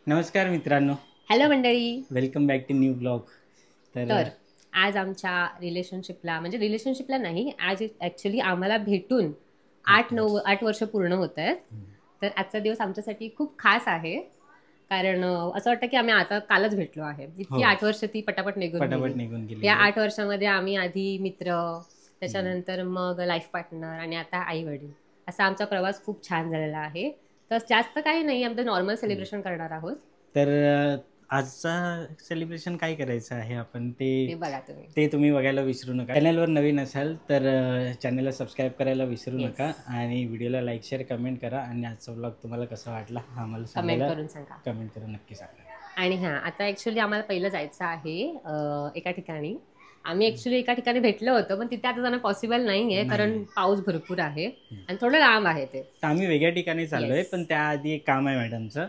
नमस्कार मित्रांनो, हॅलो मंडळी. Welcome back to new blog. तर आज आमच्या रिलेशनशिपला नाही, आज ॲक्च्युली आम्हाला भेटून 8 वर्ष पूर्ण होत आहेत. तर आजचा दिवस आमच्यासाठी खूप खास आहे, कारण असं वाटतं की आम्ही आता कालच भेटलो आहे. इतकी 8 वर्ष ती पटापट निघून गेली. या 8 वर्षामध्ये आम्ही आधी मित्र, त्याच्यानंतर मग लाईफ पार्टनर आणि आता आई वडील, असा आमचा प्रवास खूप छान झालेला आहे. तर जास्त काही नाही, आमचं नॉर्मल सेलिब्रेशन करणार आहोत. तर आजचा सेलिब्रेशन काय करायचं आहे आपण बघा तुम्ही. ते तुम्ही बघायला विसरू नका. चॅनलवर नवीन असाल तर चॅनलला सबस्क्राईब करायला विसरू नका आणि व्हिडिओला लाईक शेअर कमेंट करा. आणि आजचा ब्लॉग तुम्हाला कसा वाटला हा आम्हाला कमेंट करून सांगा. कमेंट करून नक्की सांगा. आणि आता ॲक्च्युली आम्हाला पहिलं जायचं आहे एका ठिकाणी. आम्ही ॲक्च्युली एका ठिकाणी भेटलो होतो, पण तिथे आता जाणं पॉसिबल नाही आहे, कारण पाऊस भरपूर आहे आणि थोडं लांब आहे ते. तर आम्ही वेगळ्या ठिकाणी चाललोय, पण त्याआधी एक काम आहे मॅडमचं.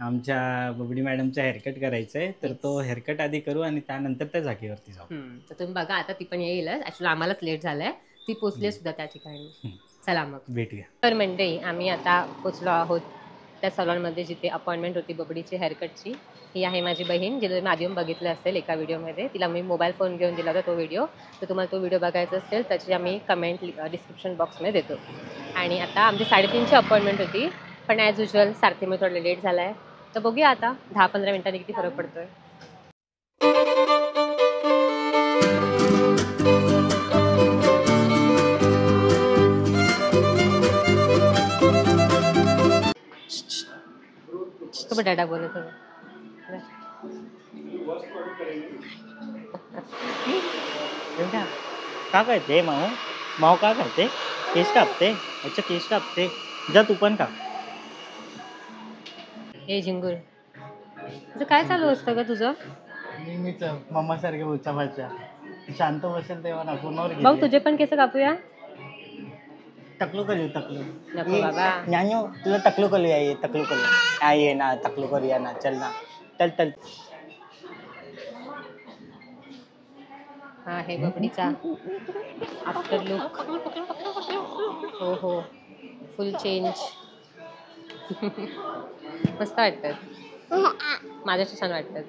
आमच्या बबडी मॅडमचा हेअरकट करायचा आहे, तर तो हेअरकट आधी करू आणि त्यानंतर त्या जागेवरती जाऊ. तर तुम्ही बघा, आता ती पण येईलच. ॲक्च्युली आम्हालाच लेट झालाय, ती पोचली सुद्धा त्या ठिकाणी. चला मग भेटूया. तर मंडळी, आम्ही आता पोचलो आहोत त्या सलॉनमध्ये जिथे अपॉइंटमेंट होती बबडीची हेअरकटची. ही आहे माझी बहीण, जिला तुम्ही आधी बघितलं असेल एका व्हिडिओमध्ये. तिला मी मोबाईल फोन घेऊन दिला होता तो व्हिडिओ. तर तुम्हाला तो व्हिडिओ बघायचा असेल त्याची आम्ही कमेंट डिस्क्रिप्शन बॉक्समध्ये देतो. आणि आता आमची 3:30ची अपॉइंटमेंट होती, पण ॲज युजल सारथीमध्ये थोडं लेट झाला आहे. तर बघूया आता 10-15 मिनिटांनी किती फरक पडतोय. तो डाटा बोलत होता. का करते माऊ का करते? केस कापते? अच्छा, केस कापते. जा तू पण का. हे झिंगूर, तुझं काय चालू असतं का तुझं? नेहमीच मम्मा सारखे उचापाच्या. शांत बसेल तेव्हा ना फोनवर बघ, तुझे पण केस कापूया. टकलू करू टकलू. नको बाबा. ज्ञानू, तुला टकलू करूया. ये टकलू करूया. ये ना, टकलू करूया ना. चल ना, चल. हा आहे बबडीचा आफ्टर लुक. हो, फुल चेंज. मस्त वाटतात, माझ्याशी छान वाटतात.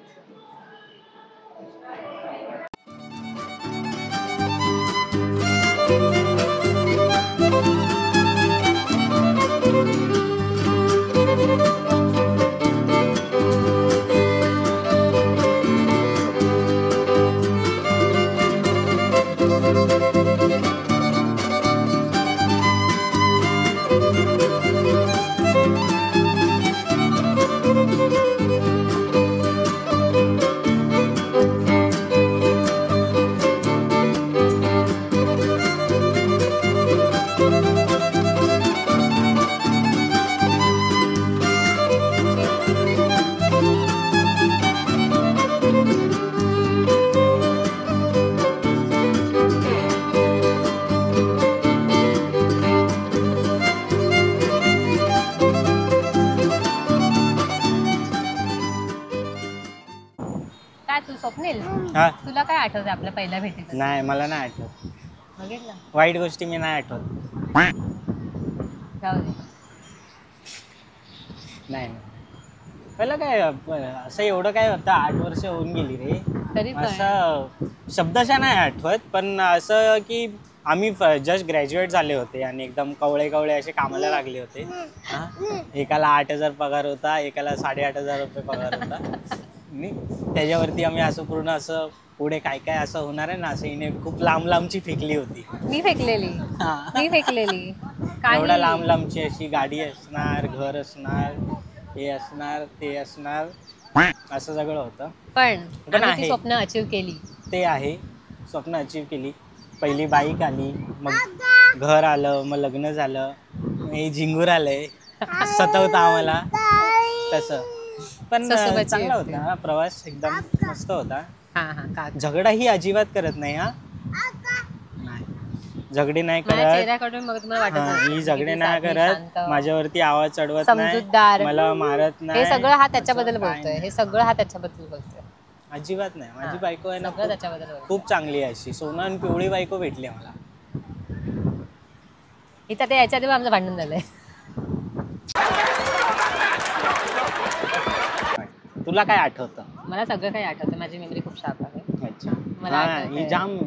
तू स्वप्नील, तुला काय आठवतं आपल्या पहिल्या भेटीत? नाही, मला नाही आठवत. बघितलं, वाईट गोष्टी मी नाही आठवत. जाऊ दे. नाही, पहिलं काय असं एवढं काय होतं. 8 वर्ष होऊन गेली रे. तरी असं शब्दशः नाही आठवत, पण असं की आम्ही जस्ट ग्रॅज्युएट झाले होते आणि एकदम कवळे असे कामाला लागले होते. एकाला 8,000 पगार होता, एकाला 8,500 रुपये पगार होता. त्याच्यावरती आम्ही असं पूर्ण असं पुढे काय काय असं होणार आहे ना, असं हिने खूप लांबची फेकली होती. मी फेकलेली. एवढा लांबची अशी गाडी असणार, घर असणार, हे असणार, ते असणार, असं सगळं होतं. पण आम्ही स्वप्न अचीव केली. ते आहे, स्वप्न अचीव केली. पहिली बाईक आली, मग घर आलं, मग लग्न झालं, हे झिंगूर आलंय, सतवतं आम्हाला तसं. पण चांगला होता हा प्रवास, एकदम मस्त होता. झगडा ही अजिबात करत नाही. झगडे नाही करत, ही झगडे नाही करत, माझ्यावरती आवाज चढवत नाही, मला मारत नाही. हे सगळं हा त्याच्याबद्दल बोलतोय. अजिबात नाही. माझी बायको आहे ना, खूप चांगली आहे, अशी सोनं आणि पिवळी बायको भेटली मला. इथं ते याच्या आधी आमचं भांडण झालंय. तुला काय आठवतं? मला सगळं काही आठवतं, माझी मेमरी खूप शार्प आहे. अच्छा. मला हा आठवतंय. ही जाम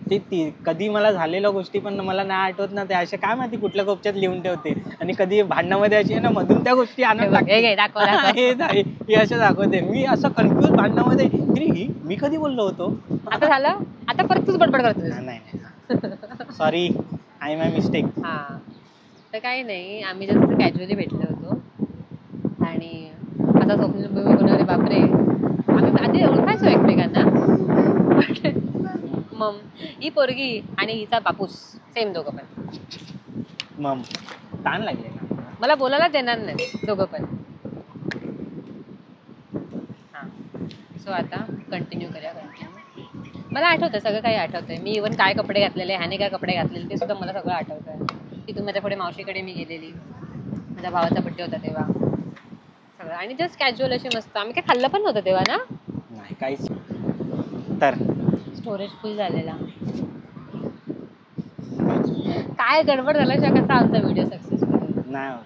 ती कधी मला झालेल्या गोष्टी पण मला नाही आठवत ना, ते असे काय माहिती कुठल्या कोपच्यात लिहून ठेवते आणि कधी भांडणामध्ये अशी आहे ना मधून त्या गोष्टी हे आणून बघ, हे टाकते. घे, दाखव दाखव. हे असं दाखवते. मी असं कन्फ्युज भांडणामध्ये, अरे मी कधी बोललो होतो? आता झालं, आता परत तूच बडबड करतोस. नाही सॉरी, आय माय मिस्टेक. हा, तर काही नाही, आम्ही जसं कॅज्युअली भेटलो होतो आणि आता स्वप्नील बनवले, बापरे आम्ही आधी ओळखायचो एकमेकांना. मग ही पोरगी आणि हिचा बापूस सेम दोघं पण. मग ताण लागले ना. मला बोलायला देणार नाही दोघं पण. हां, सो आता कंटिन्यू करूया. मला आठवतं, सगळं काही आठवतंय. मी इव्हन काय कपडे घातलेले, ह्याने काय कपडे घातलेले, ते सुद्धा मला सगळं आठवतंय. तिथून माझ्या पुढे मावशीकडे मी गेलेली, माझ्या भावाचा बड्डे होता तेव्हा, सगळं. आणि जस्ट कॅज्युअल अशी मस्त. आम्ही काय खाल्लं पण नव्हतं तेव्हा ना. नाही काहीच. तर स्टोरेज फुल झालेला. काय गडबड झाल्याशिवाय कसा आमचा व्हिडिओ सक्सेसफुल? नाही होत.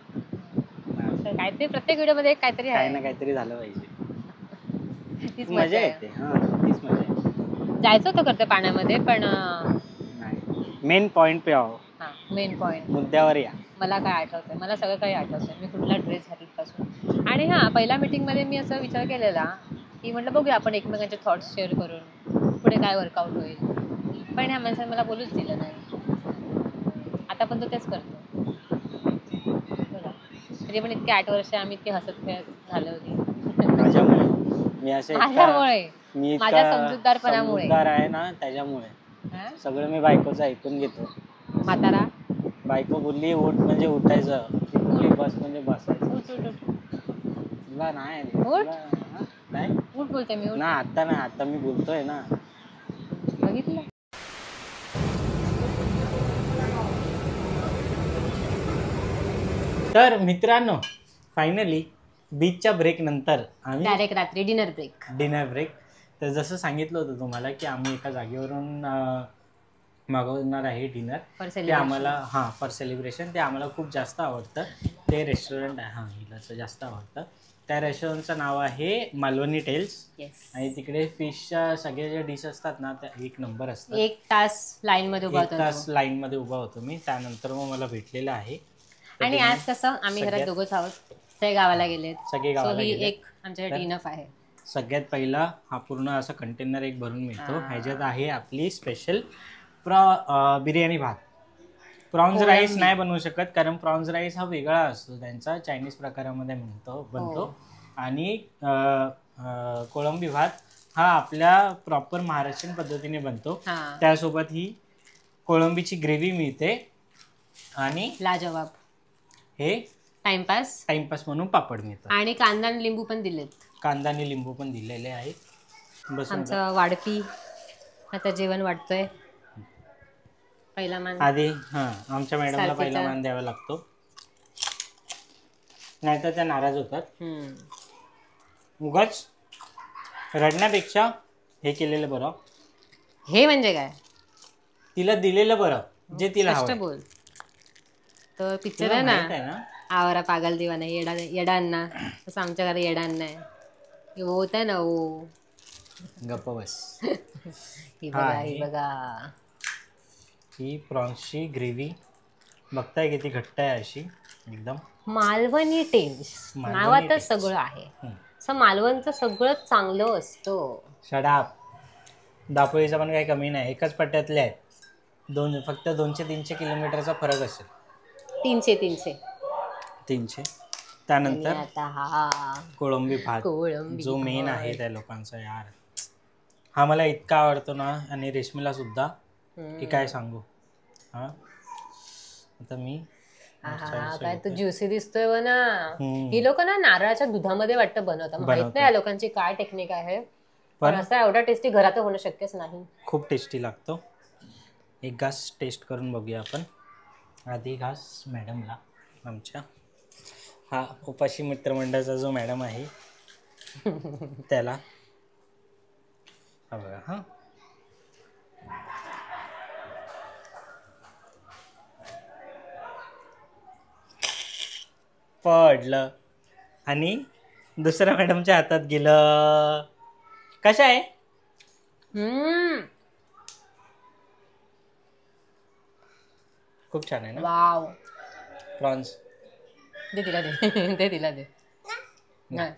काहीतरी प्रत्येक व्हिडिओमध्ये काहीतरी काही आहे. ना काहीतरी झालं पाहिजे. तीच मजा मजा आहे. येते. हा तीच मजा येते. जायचं होतं करतं पाण्यामध्ये, पण मेन पॉइंट पे आहो. हां, मेन पॉईंट मुद्द्यावर या. मला काय आठवतंय, मला सगळं काही आठवतंय. मी कुठला ड्रेस घातल्यापासून. आणि हां, पहिल्या मीटिंगमध्ये मी असा विचार केलेला की म्हटलं बघूया आपण एकमेकांचे थॉट्स शेअर करून पुढे काय वर्कआउट होईल. पण ह्या माणसाने मला बोलूच दिलं नाही. आता पण तो तेच करतो. बघा, तरी पण इतके 8 वर्ष आम्ही इतके हसत खेळत झालो होती. माझ्यामुळे मी असे माझ्यामुळे, मी माझ्या इतका समजूतदारपणामुळे. समजूतदार आहे ना, त्याच्यामुळे हां? सगळं मी बायकोचं ऐकून घेतो. म्हातारा बायको बोलली उठ म्हणजे उठायचं, ती बोलली बस म्हणजे बसायचं. उठ उठ उठ तुला नाही उठ हा? नाही उठ बोलते मी, उठ. ना, आता नाही, आता मी बोलतोय ना. बघितलं. तर मित्रांनो, फायनली बीचच्या ब्रेक नंतर आम्ही डायरेक्ट रात्री डिनर ब्रेक. Dinner break. तर जसं सांगितलं होतं तुम्हाला की आम्ही एका जागेवरून मागवणार आहे डिनर. ते आम्हाला फॉर सेलिब्रेशन ते आम्हाला खूप जास्त आवडतं. ते रेस्टॉरंट आहे, हिला जास्त आवडतं. त्या रेस्टॉरंटचं नाव आहे मालवणी टेल्स. आणि तिकडे फिशच्या सगळ्या ज्या डिश असतात ना, त्या एक नंबर असतात. 1 तास लाईनमध्ये उभा होतो. 1 तास लाईनमध्ये उभा होतो मी. त्यानंतर मग मला भेटलेलं आहे. आणि आज कसं आम्ही घरात दोघंच आहोत, सगळे गावाला गेलेत. सगळे गावाला ही गेलेत. एक आमच्यासाठी इनफ आहे. सगळ्यात पहिला हा पूर्ण असा कंटेनर एक भरून मिळतो. ह्याच्यात आहे आपली स्पेशल बिर्याणी भात. प्रॉन्स राईस नाही बनवू शकत, कारण प्रॉन्स राईस हा वेगळा असतो त्यांचा, चायनीज प्रकारामध्ये बनतो. आणि कोळंबी भात हा आपल्या प्रॉपर महाराष्ट्रीयन पद्धतीने बनतो. त्यासोबत ही कोळंबीची ग्रेव्ही मिळते आणि लाजवाब हे टाइमपास म्हणून पापड मिळतात. आणि कांदा आणि लिंबू पण दिलेत. कांदा आणि लिंबू पण दिलेले आहे. आमचं वाढपी आता जेवण वाटतंय. पहिला मान आधी आमच्या मॅडमला पहिला मान द्यावा लागतो, नाहीतर त्या नाराज होतात. उगाच रडण्यापेक्षा हे केलेलं बरं. हे म्हणजे काय? तिला दिलेलं बरं, जे तिला हवं. बोल. तर पिक्चर आहे ना, आवरा पागल दिवाना, येडांना, तसं आमच्या घरात येडांना आहे. होत आहे ना, ओ गप्प बस. ही बघा ही प्रॉन्सची ग्रेव्ही बघताय किती घट्ट आहे, अशी एकदम मालवणी टेल्स नावातच सगळं आहे. मालवणचं सगळं चांगलं असतं. शडाप. दापोलीचा पण काही कमी नाही, एकच पट्ट्यातले आहेत. फक्त 200-300 किलोमीटरचा फरक असेल. 300. त्यानंतर कोळंबी भात, जो मेन आहे त्या लोकांचा. यार हा मला इतका आवडतो ना, आणि रेशमीला सुद्धा, की काय सांगू. आता मी काय तू ज्युसी दिसतोय ना. ही लोक ना नारळाच्या दुधामध्ये वाटतं बनवतात. माहित नाही या लोकांची काय टेक्निक आहे, पण असा एवढा टेस्टी घरात होणं शक्यच नाही. खूप टेस्टी लागतो. एक घास टेस्ट करून बघूया आपण. आधी घास मॅडमला आमच्या, हा उपाशी मित्रमंडळाचा जो मॅडम आहे त्याला. हा बघा. हा पडलं. आणि दुसऱ्या मॅडमच्या हातात गेलं. कशा आहे? खूप छान आहे ना. वाव. प्रॉन्स दे तिला दे. दे तिला दे. नाही.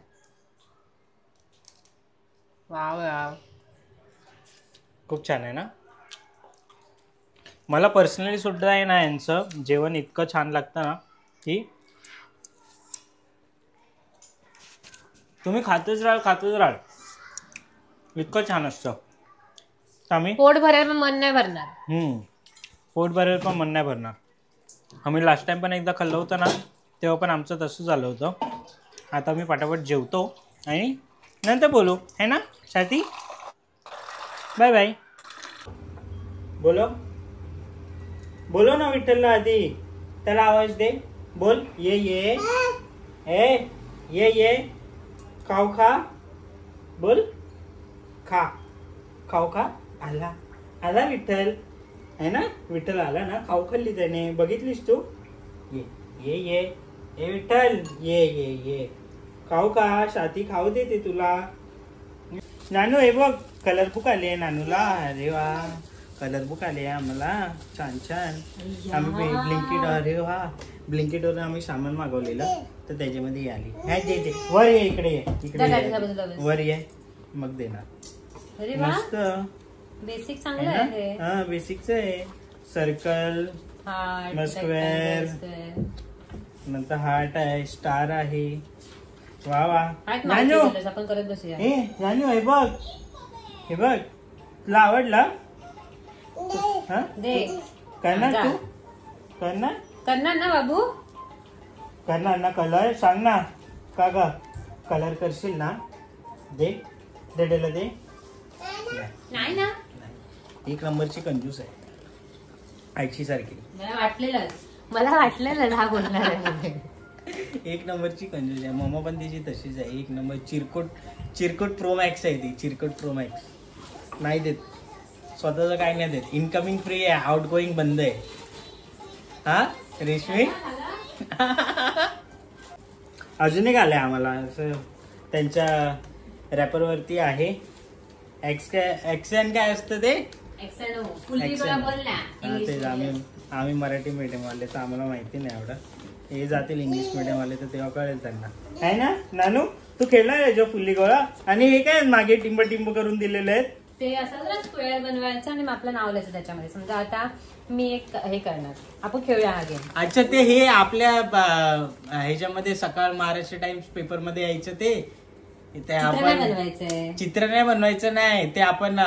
Wow wow. खूप छान आहे ना. मला पर्सनली सुद्धा आहे ना यांचं जेवण इतकं छान लागतं ना की तुम्ही खातच राहाल इतकं छान असतं. आम्ही पोट भरेल पण मन नाही भरणार. पोट भरेल पण मन नाही भरणार. आम्ही लास्ट टाइम पण एकदा खाल्लं होतं ना तेव्हा पण आमचं तसं झालं होतं. आता मी पटापट जेवतो आणि नंतर बोलू है ना स्वाती. Bye bye. बोलो ना विठ्ठलला आधी. त्याला आवाज दे. बोल ये ये खाऊ खा. बोल खा खाऊ खा. आला विठ्ठल है ना. विठ्ठल आला ना. खाऊ खाल्ली त्याने. बघितलीस तू. ये विठ्ठल ये खाऊ का. स्वाती खाऊ देते तुला. नानू हे बघ कलर बुक आले नानूला. अरे वा कलर बुक आले आम्हाला छान. आम्ही ब्लिंकिट. अरे वा ब्लिंकिटवर आम्ही सामान मागवलेलं तर त्याच्यामध्ये आली. वर ये इकडे वर ये मग देणार. मस्त बेसिक चांगलं आहे. हा बेसिकच आहे. सर्कल स्क्वेअर नंतर हार्ट आहे स्टार आहे. वा वा नानू. आपण करत बसूया. नानू हे बघ तुला आवडला. दे करणार तू करणार ना बाबू. करणार ना कलर. सांग ना का ग कलर करशील ना. दे डेला दे. नाही ना. एक नंबरची कंजूस आहे आईची सारखी. मला वाटलेलं हा बोलणार आहे. एक नंबरची कंजूस आहे. मम्मा पण तिची तशीच आहे. एक नंबर चिरकोट प्रो मॅक्स आहे ती. चिरकोट प्रो मॅक्स नाही देत स्वतःच काय नाही देत. इनकमिंग फ्री आहे आउट गोईंग बंद आहे. हा रेशमी अजून एक आलंय आम्हाला असं त्यांच्या रॅपरवरती आहे. एक्सेन काय असतं ते. तेच आम्ही मराठी मीडियम वाले तर आम्हाला माहिती नाही एवढं. हे जातील इंग्लिश मीडियम वाले तर तेव्हा कळेल त्यांना. आहे ना नानू. तू खेळलाय जो फुल्ली गोळा. आणि हे काय मागे टिंब करून दिलेले आहेत. ते असं जरा स्क्वेअर बनवायचं आणि आपलं नाव लिहायचं त्याच्यामध्ये. समजा आता मी एक हे करणार. आपण खेळूया हा गेम. अच्छा ते हे आपल्या ह्याच्यामध्ये सकाळ महाराष्ट्र टाइम्स पेपर मध्ये यायचं ते चित्र नाही बनवायचं नाही. ते आपण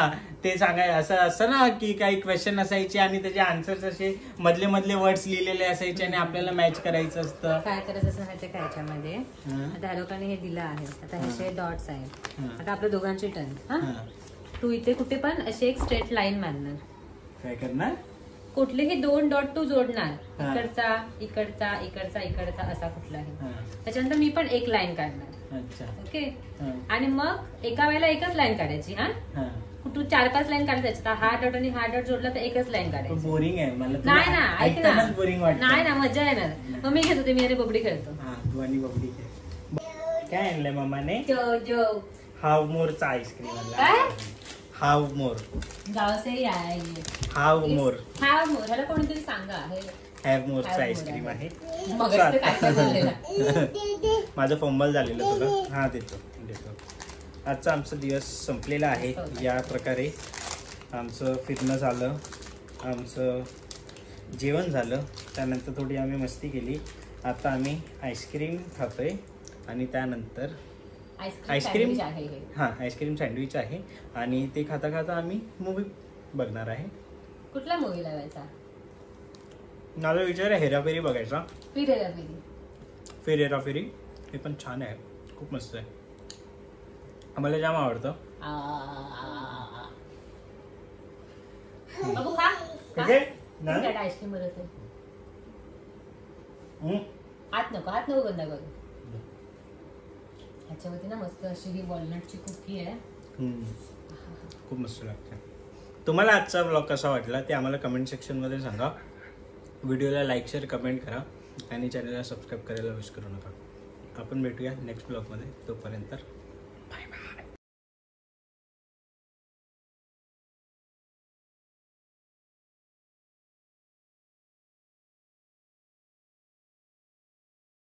ते असं असं ना की काही क्वेश्चन असायचे आणि त्याचे आन्सर्स असे मधले वर्ड्स लिहिलेले असायचे आणि आपल्याला मॅच करायचं असतं. काय करायचं असं माहिती का याच्यामध्ये. आता ह्या लोकांनी हे दिलं आहे. आता ह्याचे डॉट्स आहेत. आता आपल्या दोघांची टर्न. हा तू इथे कुठे पण अशी एक स्ट्रेट लाईन मारणार. काय करणार. कुठलेही 2 डॉट तू जोडणार. इकडचा असा कुठलाही. त्याच्यानंतर मी पण एक लाईन काढणार. ओके. आणि मग एका वेळेला एकच लाईन काढायची. हा तू 4-5 लाईन काढायची. हा डॉट आणि हा डॉट जोडला तर एकच लाईन काढायची. बोरिंग आहे मला. नाही ना ऐक ना. नाही ना मजा येणार. मग मी घेत होते. मी आणि बबडी खेळतो. काय आणलंय मम्माने. जो हाव मोरचा आईस्क्रीम. हाव मोर गाव से हाव मोर ह्याला कोणीतरी सांगा. हॅव मोरचा आईस्क्रीम आहे. माझं फंबल झालेलं तुला. हा देतो. आजचा आमचा दिवस संपलेला आहे. या प्रकारे आमचं फिरणं झालं. आमचं जेवण झालं. त्यानंतर थोडी आम्ही मस्ती केली. आता आम्ही आईस्क्रीम खातोय आणि त्यानंतर आईस्क्रीम आईस्क्रीम सँडविच आहे. आणि ते खाता खाता आम्ही मूवी बघणार आहे. कुठला मूवी लावायचा. मला विचार हेराफेरी बघायचा. फिर हेराफेरी हे पण छान आहे. खूप मस्त आहे. आम्हाला जाम आवडतं. आईस्क्रीम बनवतो. हात नको बंद करू. ह्याच्यावरती ना मस्त अशी ही वॉलनटची कुकी आहे. खूप मस्त लागते. तुम्हाला आजचा ब्लॉग कसा वाटला ते आम्हाला कमेंट सेक्शनमध्ये सांगा. व्हिडिओला लाईक शेअर कमेंट करा आणि चॅनलला सबस्क्राईब करायला विसरू नका. आपण भेटूया नेक्स्ट ब्लॉगमध्ये. तोपर्यंत